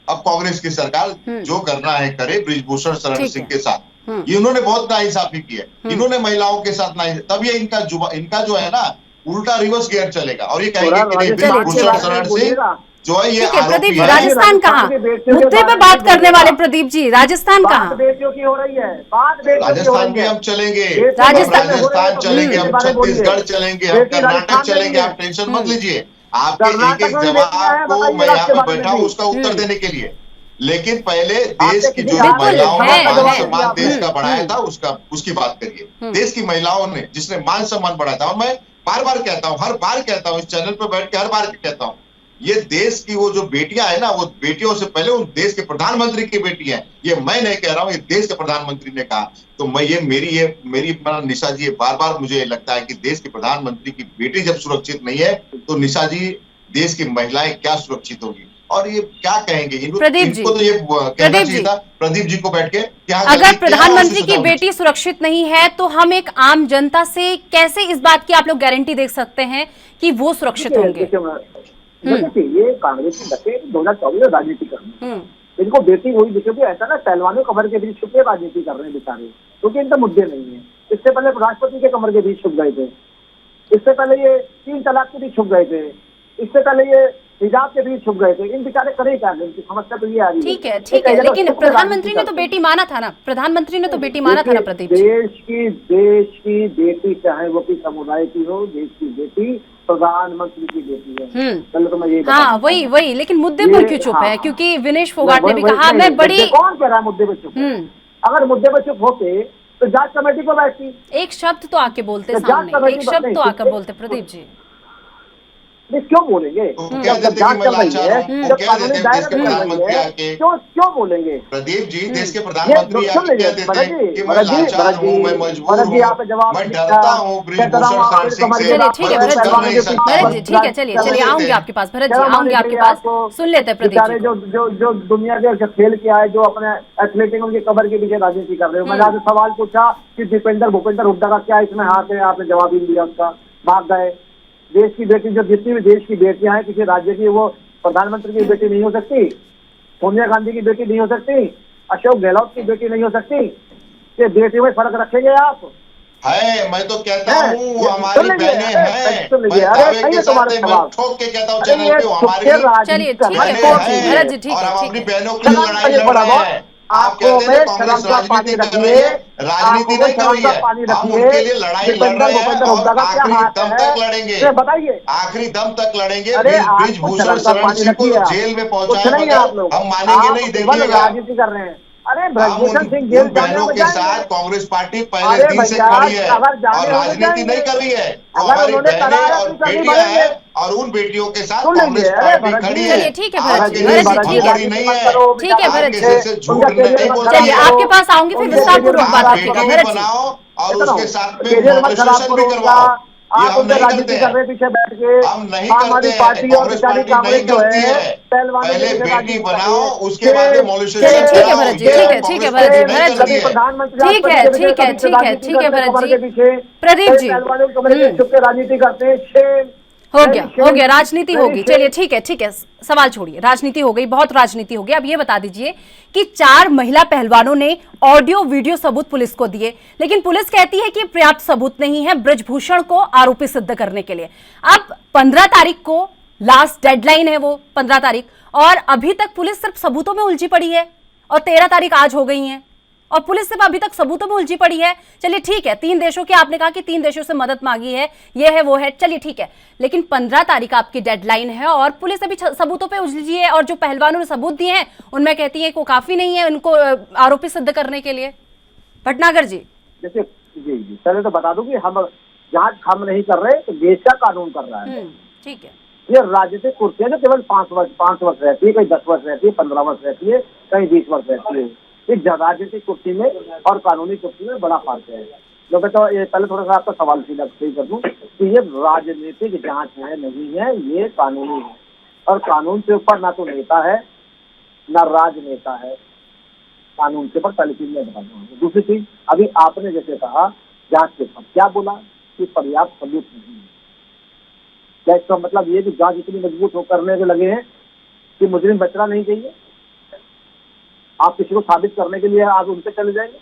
अब कांग्रेस की सरकार जो करना है करे बृजभूषण शरण सिंह के साथ। ये इन्होंने बहुत नाइंसाफी की है, इन्होंने महिलाओं के साथ तब ये इनका जो है ना उल्टा रिवर्स गियर चलेगा और ये कहेंगे कि नहीं बृजभूषण शरण सिंह जो है ये प्रदीप जी, राजस्थान कहाँ मुद्दे पे बात करने वाले? प्रदीप जी, राजस्थान कहाँ? बेटियों की हो रही है बात, राजस्थान में हम चलेंगे, राजस्थान चलेंगे, हम छत्तीसगढ़ चलेंगे, हम कर्नाटक चलेंगे, आप टेंशन मत लीजिए। आपके एक जवाब को मैं यहाँ पे बैठा हूँ उसका उत्तर देने के लिए, लेकिन पहले देश की जो महिलाओं ने मान सम्मान देश का बढ़ाया था उसकी बात करिए। देश की महिलाओं ने जिसने मान सम्मान बढ़ाया था, और मैं बार बार कहता हूँ, हर बार कहता हूँ, इस चैनल पर बैठ के हर बार कहता हूँ, ये देश की वो जो बेटियां है ना, वो बेटियों से पहले उन देश के प्रधानमंत्री की बेटी है। ये मैं नहीं कह रहा हूँ, ये देश के प्रधानमंत्री ने कहा। तो मैं मेरी निशा जी, बार बार मुझे लगता है कि देश के प्रधानमंत्री की बेटी जब सुरक्षित नहीं है तो निशा जी देश की महिलाएं क्या सुरक्षित होगी? और ये क्या कहेंगे इनको तो ये कहना चाहिए था प्रदीप जी को बैठ के, अगर प्रधानमंत्री की बेटी सुरक्षित नहीं है तो हम एक आम जनता से कैसे इस बात की आप लोग गारंटी दे सकते हैं कि वो सुरक्षित होंगे? ये कांग्रेस की लपेट 2024 में राजनीति करनी, इनको बेटी हुई क्योंकि ऐसा ना पहलवानों कमर के बीच छुप के राजनीति कर रहे हैं बेचारे, क्योंकि इनका मुद्दे नहीं है। इससे पहले राष्ट्रपति के कमर के बीच छुप गए थे, इससे पहले ये 3 तलाक के बीच छुप गए थे, इससे पहले ये हिजाब के बीच छुप गए थे। इन बेचारे करे क्या? इनकी समस्या तो ये आ रही है। ठीक है, लेकिन प्रधानमंत्री ने तो बेटी माना था ना, प्रधानमंत्री ने तो बेटी माना था ना प्रदीप जी। देश की बेटी चाहे वो किस समुदाय की हो, देश की बेटी प्रधानमंत्री की बेटी है। चलो तो मैं ये वही, लेकिन मुद्दे पर क्यों चुप है? क्योंकि विनेश फोगाट ने भी कहा मैं बड़ी, कौन कह रहा है मुद्दे पर चुप? अगर मुद्दे पर चुप होते तो जांच कमेटी को बैठती, एक शब्द तो आके बोलते सामने, एक शब्द तो आकर बोलते प्रदीप जी। क्यों बोलेंगे? क्यों बोलेंगे? प्रदीप जी देश के प्रधानमंत्री आके कह देते हैं कि मैं लाचार हूँ, मैं मजबूर हूँ, मैं डरता हूँ बृजभूषण शरण सिंह से। ठीक है भरत जी, ठीक है, चलिए आऊंगी आपके पास, भरत जी आऊंगी आपके पास, सुन लेते हैं प्रदीप जी। जो दुनिया के खेल के आए, जो अपने एथलेटिक उनकी कबर के पीछे राजनीति कर रहे हो। मैंने आपसे सवाल पूछा कि भूपेंद्र हुड्डा का क्या इसमें हाथ है, आपने जवाब ही दिया उसका, भाग गए। देश की बेटी, जो जितनी भी देश की बेटियां हैं किसी राज्य की, वो प्रधानमंत्री की बेटी नहीं हो सकती, सोनिया गांधी की बेटी नहीं हो सकती, अशोक गहलोत की बेटी नहीं हो सकती। ये बेटी में फर्क रखेंगे आप? है, मैं तो कहता हूँ हमारी बहनें हैं, ठोक के कहता हूँ चैनल पे हमारी, चलिए ठीक है भरत जी, ठीक और है, हम अपनी बहनों के लिए लड़ाई लड़ रहे हैं। आप कहते हैं कांग्रेस राजनीति कर रही है, राजनीति नहीं कर रही है, हम उनके लिए लड़ाई लड़ रहे हैं और आखिरी दम तक लड़ेंगे, बताइए आखिरी दम तक लड़ेंगे। बृजभूषण शरण सिंह को जेल में पहुंचाए हम मानेंगे नहीं, देखिएगा। राजनीति कर रहे हैं। अरे बहनों के साथ कांग्रेस पार्टी पहले दिन से खड़ी है और राजनीति नहीं कर रही है। हमारी बहनें और बेटियां हैं और उन बेटियों के साथ कांग्रेस पार्टी खड़ी है। ठीक है भरत जी, नहीं है, ठीक है भरत जी, झूठ नहीं बोलती। चलिए आपके पास आऊंगी, फिर विस्तारपूर्वक बात बनाओ और उसके साथ में मॉडरेशन भी करवाओ। ये आप हम उनसे नहीं राजनीति करते कर रहे हैं, पीछे बैठ के। हम नहीं आम आदमी करते पार्टी हैं। और बिचारी कांग्रेस नहीं जो करती है है। पहलवानों के पहले पीछे बेटी राजनीति कर रही बनाओ, है। उसके बाद सेम- मॉलिशन चलिए ठीक है सेम- भरत जी, ये ठीक है कांग्रेस भरत जी, पार्टी नहीं भरत करती कभी जी, है। प्रधानमंत्री ठीक है राष्ट्रपति के ठीक है पीछे ठीक है राजनीति ठीक है करते हैं, भरत कमर जी। के पीछे प्रदीप कई जी, पहलवानों के कमरे के छुप के राजनीति करते हैं। शेम हो गया राजनीति होगी। चलिए ठीक है, सवाल छोड़िए, राजनीति हो गई, बहुत राजनीति हो गई। अब ये बता दीजिए कि 4 महिला पहलवानों ने ऑडियो वीडियो सबूत पुलिस को दिए, लेकिन पुलिस कहती है कि पर्याप्त सबूत नहीं है ब्रजभूषण को आरोपी सिद्ध करने के लिए। अब 15 तारीख को लास्ट डेडलाइन है, वो 15 तारीख, और अभी तक पुलिस सिर्फ सबूतों में उलझी पड़ी है, और 13 तारीख आज हो गई है और पुलिस सिर्फ अभी तक सबूतों में उलझी पड़ी है। चलिए ठीक है, 3 देशों की आपने कहा कि 3 देशों से मदद मांगी है, ये है वो है, चलिए ठीक है, लेकिन 15 तारीख आपकी डेडलाइन है और पुलिस अभी सबूतों पे उलझी है, और जो पहलवानों ने सबूत दिए हैं उनमें कहती है कि वो काफी नहीं है उनको आरोपी सिद्ध करने के लिए। भटनागर जी, देखिए जी पहले तो बता दूं कि हम जांच हम नहीं कर रहे, तो देश का कानून कर रहा है। ठीक है। ये राजनीतिक कुर्सियां जो केवल 5 वर्ष रहती है, कहीं 10 वर्ष रहती है, 15 वर्ष रहती है, कहीं 20 वर्ष रहती है। इस राजनीतिक कुर्सी में और कानूनी कुर्सी में बड़ा फर्क है। जो तो ये पहले थोड़ा सा आपका सवाल सीधा सही कर दूं कि ये राजनीतिक जांच है, नहीं है, ये कानूनी है, और कानून के ऊपर ना तो नेता है ना राजनेता है, कानून के ऊपर पहली चीज मैं बता दूंगा। दूसरी चीज, अभी आपने जैसे कहा जांच के साथ क्या बोला कि पर्याप्त सबूत नहीं है, क्या इसका मतलब ये कि जांच इतनी मजबूत हो करने के लगे हैं कि मुजरिम बचना नहीं चाहिए? आप किसी को साबित करने के लिए आप उनसे चले जाएंगे?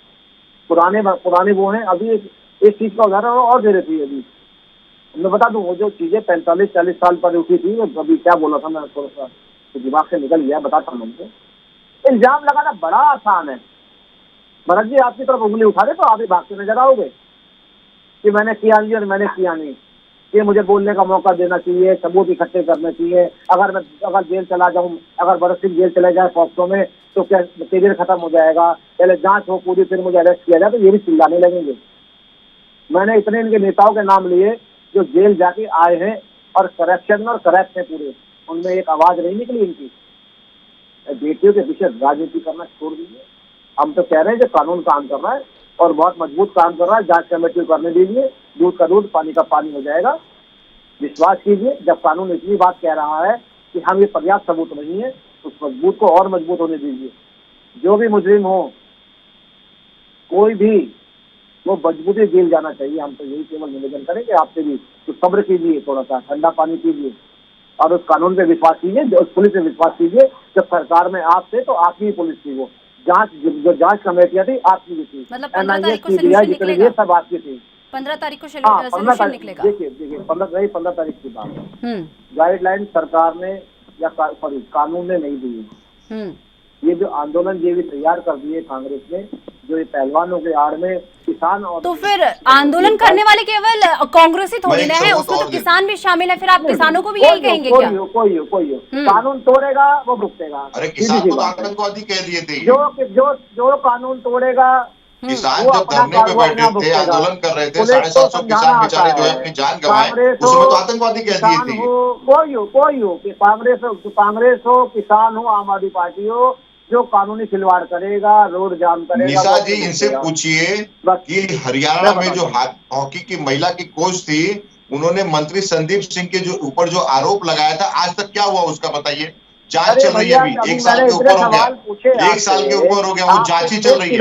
पुराने वो हैं। अभी एक चीज का उदाहरण और दे रही थी, अभी मैं बता दूं, वो जो चीजें 45-40 साल पर उठी थी, अभी क्या बोला था मैं, थोड़ा सा तो दिमाग से निकल गया, बताता हूँ उनको। इल्जाम लगाना बड़ा आसान है। भरत जी आपकी तरफ उंगली उठा दे तो आप ही भागते नजर आओगे कि मैंने किया नहीं और मैंने किया नहीं। ये मुझे बोलने का मौका देना चाहिए, सबूत इकट्ठे करने चाहिए। अगर जेल चला जाऊं, अगर भरत सिंह जेल चले जाए पॉक्सो में, तो क्या करियर खत्म हो जाएगा? पहले जांच हो पूरी, फिर मुझे अरेस्ट किया जाए, तो ये भी चिल्लाने लगेंगे। मैंने इतने इनके नेताओं के नाम लिए जो जेल जाके आए हैं और करप्शन और करप्ट है पूरे, उनमें एक आवाज नहीं निकली इनकी। बेटियों के पीछे राजनीति करना छोड़ दीजिए। हम तो कह रहे हैं कि कानून काम कर रहा है और बहुत मजबूत काम कर रहा है। जांच कमेटी को करने दीजिए, दूध का दूध पानी का पानी हो जाएगा। विश्वास कीजिए, जब कानून इतनी बात कह रहा है कि हम ये पर्याप्त सबूत नहीं है, उस मजबूत को और मजबूत होने दीजिए। जो भी मुजरिम हो, कोई भी, वो मजबूती जेल जाना चाहिए। हम तो यही केवल निवेदन करेंगे आपसे भी, तो सब्र कीजिए, थोड़ा सा ठंडा पानी पीजिए और उस कानून पे विश्वास कीजिए, उस पुलिस पे विश्वास कीजिए। जब सरकार में आप थे तो आपकी ही पुलिस थी, वो जो जांच कमेटियां थी आपकी भी थी, मतलब 15 तारीख को NIA, सॉल्यूशन CBI जितने निकलेगा? ये सब आपकी थी। 15 तारीख को हाँ, 15 सॉल्यूशन तारीख निकलेगा। देखिए 15 तारीख की बात, गाइडलाइन सरकार ने या सॉरी कानून ने नहीं दी। ये जो आंदोलन ये भी तैयार कर दिए कांग्रेस ने, जो ये पहलवानों के आड़ में किसान और तो फिर आंदोलन करने वाले केवल कांग्रेस ही थोड़ी ना है, उसमें तो किसान भी शामिल है। फिर आप किसानों को भी यही कहेंगे क्या? कोई हो कानून तोड़ेगा वो भुगतेगा। अरे किसान को आतंकवादी कह दिए थे। जो कानून तोड़ेगा, किसान जब धरने पे बैठे थे, आंदोलन कर रहे थे, 750 किसान बेचारे जो है अपनी जान गंवाए, उसमें तो आतंकवादी कह दिए थे। कोई हो कि कांग्रेस हो, किसान हो, आम आदमी पार्टी हो, जो कानूनी खिलवाड़ करेगा, रोड जाम करेगा। निशा जी, इनसे पूछिए कि हरियाणा में जो हॉकी की महिला की कोच थी, उन्होंने मंत्री संदीप सिंह के जो ऊपर जो आरोप लगाया था, आज तक क्या हुआ उसका बताइए? जांच चल रही है, अभी 1 साल के ऊपर हो गया, 1 साल के ऊपर हो गया, वो जांच ही चल रही है।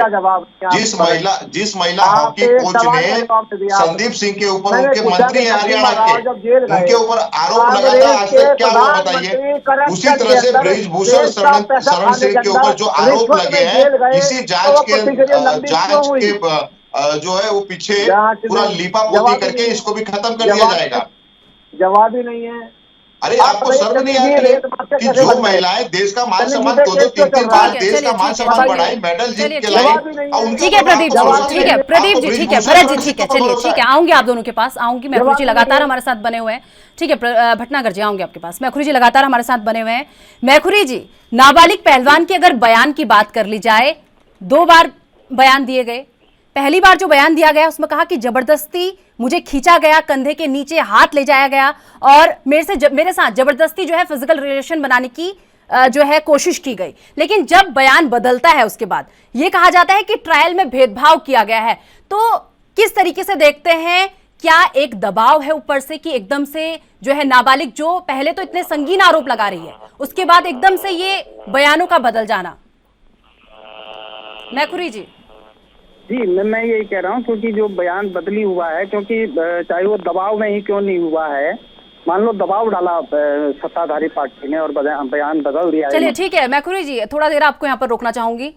जिस महिला हॉकी कोच ने संदीप सिंह के ऊपर, उनके मंत्री है हरियाणा के, उनके ऊपर आरोप लगाया था, आज तक क्या हुआ बताइए? उसी तरह से ब्रजभूषण शरण सिंह के ऊपर जो आरोप लगे हैं, इसी जांच के जो है वो पीछे पूरा लीपापोती करके इसको भी खत्म कर दिया जाएगा। जवाब ही नहीं है। अरे आपको शर्म नहीं आती कि जो महिलाएं देश का मान सम्मान 2-3 बार देश का मान सम्मान बढ़ाई, मेडल जीत के लाई? ठीक है प्रदीप जी, ठीक है प्रदीप जी, ठीक है भरत जी, ठीक है, चलिए ठीक है, आऊंगी आप दोनों के पास, आऊंगी। मैखुरी जी लगातार हमारे साथ बने हुए हैं, ठीक है भटनागर जी, आऊंगी आपके पास। मैखुरी जी लगातार हमारे साथ बने हुए हैं। मैखुरी जी, नाबालिग पहलवान के अगर बयान की बात कर ली जाए, 2 बार बयान दिए गए। पहली बार जो बयान दिया गया उसमें कहा कि जबरदस्ती मुझे खींचा गया, कंधे के नीचे हाथ ले जाया गया और मेरे साथ जबरदस्ती जो है फिजिकल रिलेशन बनाने की जो है कोशिश की गई। लेकिन जब बयान बदलता है उसके बाद ये कहा जाता है कि ट्रायल में भेदभाव किया गया है। तो किस तरीके से देखते हैं क्या एक दबाव है ऊपर से कि एकदम से जो है नाबालिग, जो पहले तो इतने संगीन आरोप लगा रही है, उसके बाद एकदम से ये बयानों का बदल जाना? मैखुरी जी। जी, मैं यही कह रहा हूँ, क्योंकि जो बयान बदली हुआ है, क्योंकि चाहे वो दबाव में ही क्यों नहीं हुआ है, मान लो दबाव डाला सत्ताधारी पार्टी ने और बयान बदल दिया। चलिए ठीक है मैखुरी जी, थोड़ा देर आपको यहाँ पर रोकना चाहूंगी।